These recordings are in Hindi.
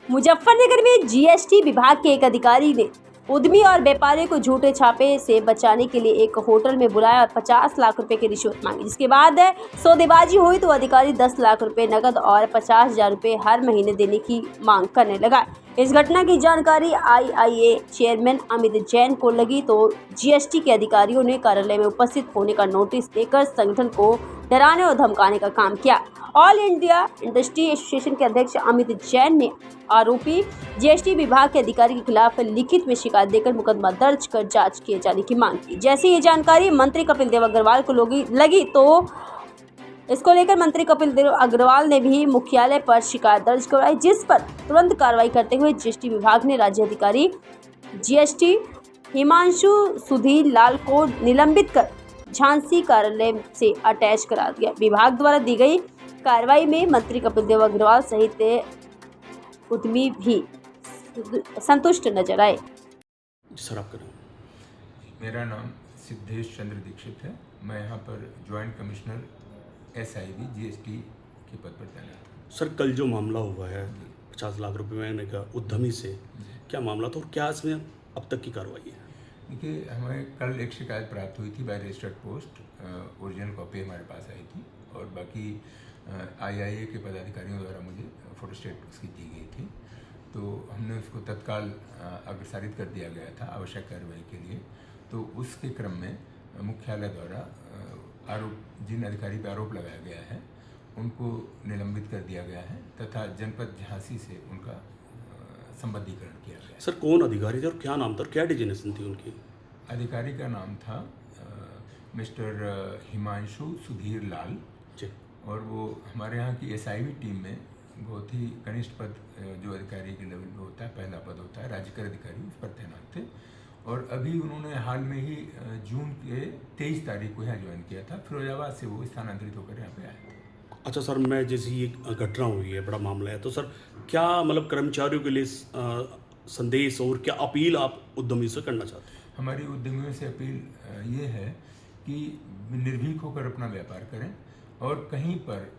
मुजफ्फरनगर में जीएसटी विभाग के एक अधिकारी ने उद्यमी और व्यापारियों को झूठे छापे से बचाने के लिए एक होटल में बुलाया और 50 लाख रुपए की रिश्वत मांगी। जिसके बाद सौदेबाजी हुई तो अधिकारी 10 लाख रुपए नकद और 50,000 रुपए हर महीने देने की मांग करने लगा। इस घटना की जानकारी आईआईए चेयरमैन अमित जैन को लगी तो जीएसटी के अधिकारियों ने कार्यालय में उपस्थित होने का नोटिस देकर संगठन को डराने और धमकाने का काम किया। ऑल इंडिया इंडस्ट्री एसोसिएशन के अध्यक्ष अमित जैन ने आरोपी जीएसटी विभाग के अधिकारी के खिलाफ लिखित में शिकायत देकर मुकदमा दर्ज कर जांच किए जाने की मांग की। जैसे ये जानकारी मंत्री कपिल देव अग्रवाल को लगी तो इसको लेकर मंत्री कपिल देव अग्रवाल ने भी मुख्यालय पर शिकायत दर्ज करवाई, जिस पर तुरंत कार्रवाई करते हुए जीएसटी विभाग ने राज्य अधिकारी जीएसटी हिमांशु सुधीर लाल को निलंबित कर झांसी कार्यालय से अटैच करा दिया। विभाग द्वारा दी गई कार्रवाई में मंत्री कपिल देव अग्रवाल सहित उद्यमी भी संतुष्ट नजर आए। सर आप करें। मेरा नाम सिद्धेश चंद्र दीक्षित है। मैं यहाँ पर ज्वाइंट कमिश्नर SIB GST के पद पर तैनात हूँ। सर कल जो मामला हुआ है 50 लाख रुपए मैंने का उद्यमी से, क्या मामला था और क्या इसमें अब तक की कार्रवाई है? देखिए, हमें कल एक शिकायत प्राप्त हुई थी by registered post. Original copy हमारे पास आई थी और बाकी IIA के पदाधिकारियों द्वारा मुझे फोटोस्टेट उसकी दी गई थी, तो हमने उसको तत्काल अग्रसारित कर दिया गया था आवश्यक कार्रवाई के लिए। तो उसके क्रम में मुख्यालय द्वारा जिन अधिकारी पर आरोप लगाया गया है उनको निलंबित कर दिया गया है तथा जनपद झांसी से उनका संबद्धीकरण किया गया। सर कौन अधिकारी थे और क्या नाम था और क्या डिजिग्नेशन थी उनकी? अधिकारी का नाम था मिस्टर हिमांशु सुधीर लाल जी, और वो हमारे यहाँ की SIB टीम में बहुत ही कनिष्ठ पद जो अधिकारी के लेवल पे होता है, पहला पद होता है, राज्य कर अधिकारी, उस पर तैनात थे। और अभी उन्होंने हाल में ही जून के 23 तारीख को यहाँ ज्वाइन किया था। फिरोजाबाद से वो स्थानांतरित होकर यहाँ पे आए थे। अच्छा सर, मैं जैसे ये घटना हुई है, बड़ा मामला है, तो सर क्या मतलब कर्मचारियों के लिए संदेश और क्या अपील आप उद्यमी से करना चाहते हैं? हमारी उद्यमियों से अपील ये है कि निर्भीक होकर अपना व्यापार करें और कहीं पर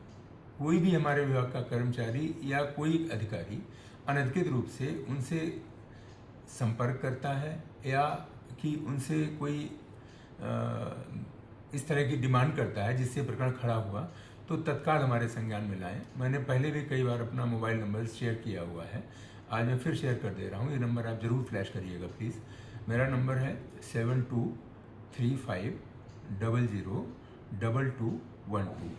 कोई भी हमारे विभाग का कर्मचारी या कोई अधिकारी अनधिकृत रूप से उनसे संपर्क करता है या कि उनसे कोई इस तरह की डिमांड करता है जिससे प्रकरण खड़ा हुआ, तो तत्काल हमारे संज्ञान में लाएं। मैंने पहले भी कई बार अपना मोबाइल नंबर शेयर किया हुआ है, आज मैं फिर शेयर कर दे रहा हूँ। ये नंबर आप ज़रूर फ्लैश करिएगा प्लीज़। मेरा नंबर है 7235002212।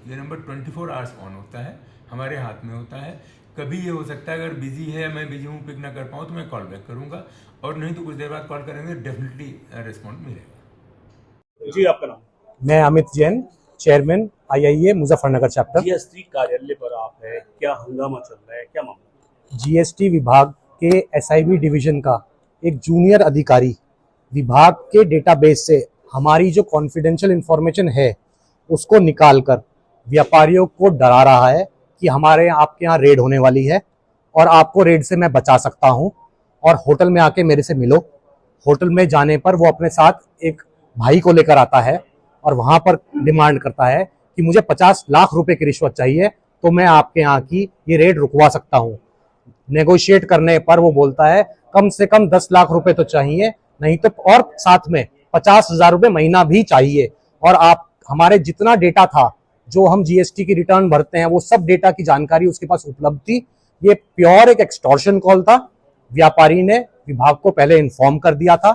ये नंबर 24 आवर्स ऑन होता है, हमारे हाथ में होता है। कभी ये हो सकता है अगर बिजी है, मैं बिजी हूँ, पिक ना कर पाऊँ तो मैं कॉल बैक करूँगा, और नहीं तो कुछ देर बाद कॉल करेंगे, डेफिनेटली रिस्पॉन्ड मिलेगा। जी आपका नाम? मैं Amit Jain, chairman IIA Muzaffarnagar chapter. GST कार्यालय पर आप है, क्या हंगामा चल रहा है, क्या मामला? जीएसटी विभाग के SIB डिवीजन का एक जूनियर अधिकारी विभाग के डेटाबेस से हमारी जो कॉन्फिडेंशियल इंफॉर्मेशन है उसको निकालकर व्यापारियों को डरा रहा है कि हमारे आपके यहाँ रेड होने वाली है और आपको रेड से मैं बचा सकता हूँ और होटल में आके मेरे से मिलो। होटल में जाने पर वो अपने साथ एक भाई को लेकर आता है और वहां पर डिमांड करता है कि मुझे 50 लाख रुपए की रिश्वत चाहिए तो मैं आपके यहाँ की ये रेड रुकवा सकता हूँ। नेगोशिएट करने पर वो बोलता है कम से कम 10 लाख रुपए तो चाहिए, नहीं तो और साथ में 50,000 रुपए महीना भी चाहिए। और आप हमारे जितना डेटा था जो हम जीएसटी की रिटर्न भरते हैं वो सब डेटा की जानकारी उसके पास उपलब्ध थी। ये प्योर एक एक्सटॉर्शन कॉल था। व्यापारी ने विभाग को पहले इन्फॉर्म कर दिया था,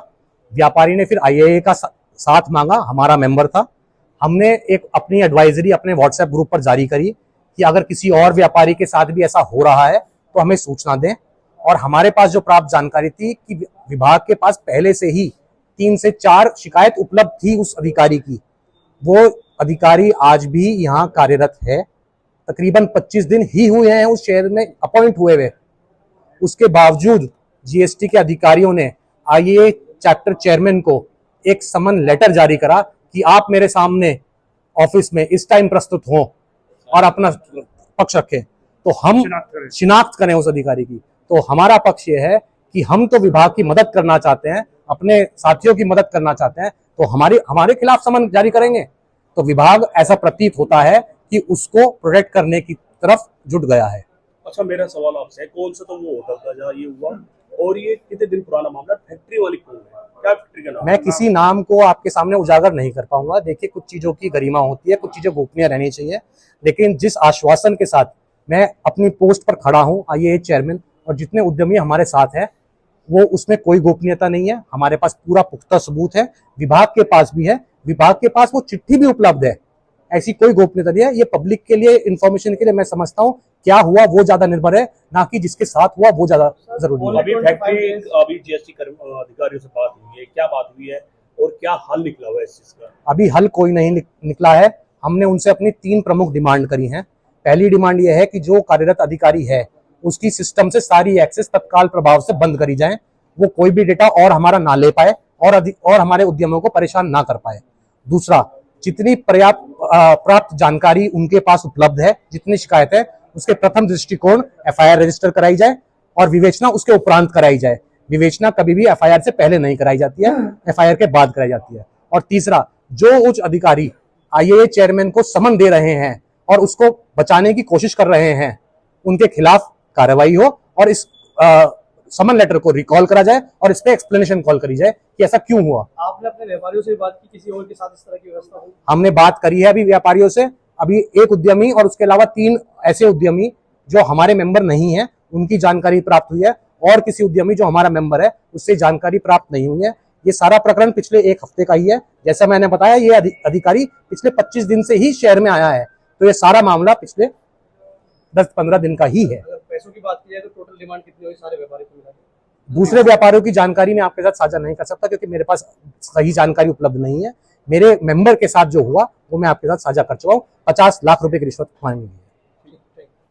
व्यापारी ने फिर IIA का साथ मांगा, हमारा मेंबर था। हमने एक अपनी एडवाइजरी अपने व्हाट्सएप ग्रुप पर जारी करी कि अगर किसी और व्यापारी के साथ भी ऐसा हो रहा है तो हमें सूचना दें। और हमारे पास जो प्राप्त जानकारी थी कि विभाग के पास पहले से ही 3 से 4 शिकायत उपलब्ध थी उस अधिकारी की। वो अधिकारी आज भी यहाँ कार्यरत है, तकरीबन 25 दिन ही हुए हैं उस शहर में अपॉइंट हुए हुए। उसके बावजूद जीएसटी के अधिकारियों ने IIA चैप्टर चेयरमैन को एक समन लेटर जारी करा कि आप मेरे सामने ऑफिस में इस टाइम प्रस्तुत हों और अपना पक्ष रखें, तो हम शिनाख्त करें उस अधिकारी की। तो हमारा पक्ष ये है कि हम तो विभाग की मदद करना चाहते हैं, अपने साथियों की मदद करना चाहते हैं, तो हमारे खिलाफ समन जारी करेंगे। तो विभाग ऐसा प्रतीत होता है कि उसको प्रोटेक्ट करने की तरफ जुट गया है। अच्छा, मेरा सवाल आपसे है, कौन सा तो वो होटल था जहाँ ये हुआ, और ये कितने दिन पुराना मामला, फैक्ट्री वाली कौन है, क्या फैक्ट्री का नाम? मैं किसी नाम को आपके सामने उजागर नहीं कर पाऊंगा। देखिए, कुछ चीजों की गरिमा होती है, कुछ चीजें गोपनीय रहनी चाहिए, लेकिन जिस आश्वासन के साथ मैं अपनी पोस्ट पर खड़ा हूं IAA चेयरमैन, और जितने उद्यमी हमारे साथ हैं, वो उसमें कोई गोपनीयता नहीं है। हमारे पास पूरा पुख्ता सबूत है, विभाग के पास भी है, विभाग के पास वो चिट्ठी भी उपलब्ध है। ऐसी कोई गोपनीयता नहीं है। ये पब्लिक के लिए, इंफॉर्मेशन के लिए मैं समझता हूँ क्या हुआ वो ज्यादा निर्भर है, ना कि जिसके साथ हुआ वो ज्यादा जरूरी है। अभी फैक्ट्री, अभी GST अधिकारियों से बात हुई है, क्या बात हुई है और क्या हल निकला हुआ है इस चीज का? अभी हल कोई नहीं निकला है। हमने उनसे अपनी 3 प्रमुख डिमांड करी हैं। पहली डिमांड यह है कि जो कार्यरत अधिकारी है उसकी सिस्टम से सारी एक्सेस तत्काल प्रभाव से बंद करी जाए, वो कोई भी डेटा और हमारा ना ले पाए और हमारे उद्यमों को परेशान ना कर पाए। दूसरा, जितनी प्राप्त जानकारी उनके पास उपलब्ध है, जितनी शिकायत है, उसके प्रथम दृष्टिकोण FIR रजिस्टर कराई जाए और विवेचना उसके उपरांत कराई जाए। विवेचना कभी भी FIR से पहले नहीं कराई जाती है, FIR के बाद कराई जाती है। और तीसरा, जो उच्च अधिकारी IAA चेयरमैन को समन दे रहे हैं और उसको बचाने की कोशिश कर रहे हैं, उनके खिलाफ कार्रवाई हो और इस समन लेटर को रिकॉल करा जाए और इस पे एक्सप्लेनेशन कॉल करी जाए कि ऐसा क्यों हुआ। आपने अपने व्यापारियों से बात की, किसी और के साथ इस तरह की व्यवस्था हुई? हमने बात करी है अभी व्यापारियों से। अभी एक उद्यमी और उसके अलावा 3 ऐसे उद्यमी जो हमारे मेंबर नहीं है, उनकी जानकारी प्राप्त हुई है, और किसी उद्यमी जो हमारा मेंबर है उससे जानकारी प्राप्त नहीं हुई है। ये सारा प्रकरण पिछले 1 हफ्ते का ही है। जैसा मैंने बताया, ये अधिकारी पिछले 25 दिन से ही शहर में आया है, तो ये सारा मामला पिछले 10-15 दिन का ही है। अगर पैसों की बात की जाए तो टोटल डिमांड कितनी हुई सारे व्यापारी को मिला के? दूसरे व्यापारियों की जानकारी मैं आपके साथ साझा नहीं कर सकता, क्योंकि मेरे पास सही जानकारी उपलब्ध नहीं है। मेरे मेंबर के साथ जो हुआ वो मैं आपके साथ साझा कर चुका हूँ। 50 लाख रुपए की रिश्वत मांगी है।